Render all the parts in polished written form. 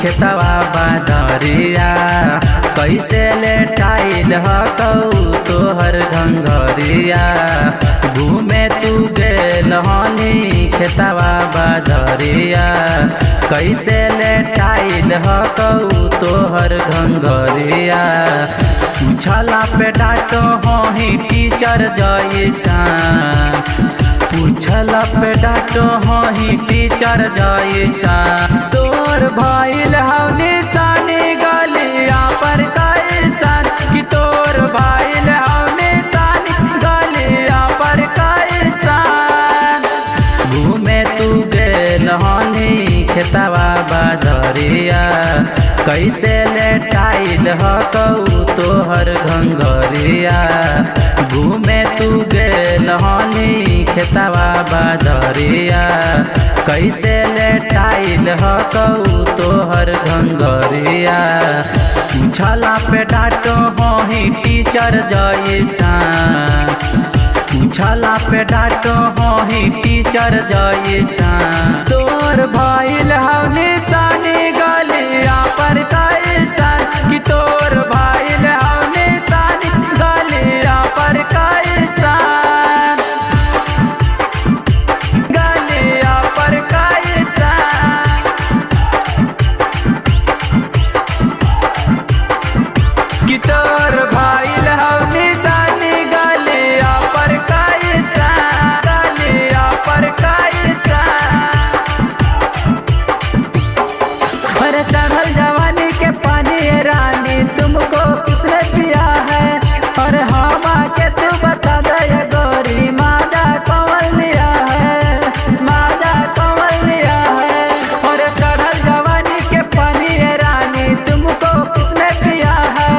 खेतवा बादरिया कैसे लेटाइल हकौ तोहर घंघरिया। घूमे तू गेल हनी खेतवा बादरिया कैसे लेटाइल हकौ तोहर घंघरिया। पूछला पे डांटो हही टीचर जैसन, पूछला पे डांटो हही टीचर जैसन। तोर भइल हौ निशानी गलिया पर कैसन, कि तोर भइल हौ निशानी गलिया पर कैसन। घूमे तू गेल हनी खेतवा बादरिया कैसे लेटाइल हकौ तोहर घंघरिया। घूमे तू गेल हनी खेतवा बादरिया कैसे लेटाइल हकौ तोहर घंघरिया। पूछला पे डांटो हही टीचर जैसन, पूछला पे डांटो हही टीचर जैसन। तोर भइल हौ निशानी गलिया पर कैसन, कि तोर भइल हौ निशानी गलिया पर कैसन, गलिया पर कैसन, कि तोर भइल हौ निशानी गलिया पर कैसन, गलिया पर कैसन। अरे चढ़ल जवानी के पानी रानी तुमको किसने पिया है, और हवा के तू बता दे गोरी माजा कौन लिया है, माजा कौन लिया है। और चढ़ल जवानी के पानी रानी तुमको किसने पिया है,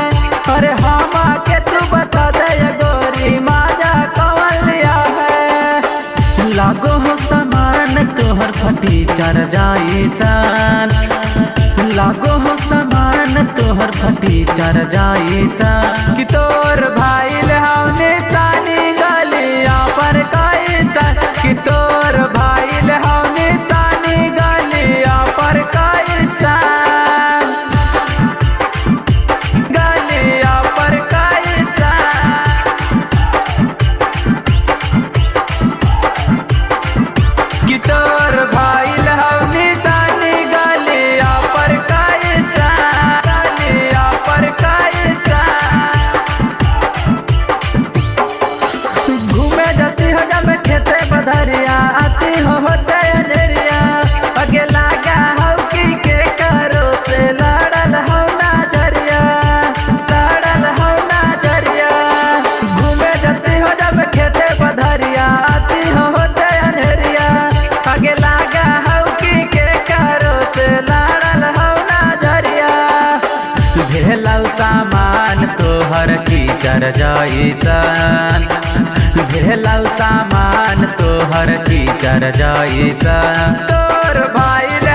और हवा के तू बता दे गोरी माजा कौन लिया है। लागो हो समान तोहर फटी चढ़ जैसन, लागो हो समान तोहर फटी चढ़ जैसन। कि तोर भइल हौ निशानी गलिया पर कैसन, कि तोर भइल हौ निशानी गलिया पर कैसन, गलिया पर कैसन, कि तोर भइल हौ निशानी गलिया पर कैसन, गलिया पर कैसन। घूमे जाती हो जब खेते बधरिया आती हो होते अंधेरिया। अगे लागा हौ कि के करो से लड़ल हौ नजरिया, लड़ल हौ नजरिया। घूमे जाती हो जब खेते बधरिया आती हो होते अंधेरिया। अगे लागा हौ कि के करो से लड़ल हौ नजरिया। भेलौ सामान तोहर कीचड़ जैसन, भेलौ सामान तोहर कीचड़ जैसन। तोर भइल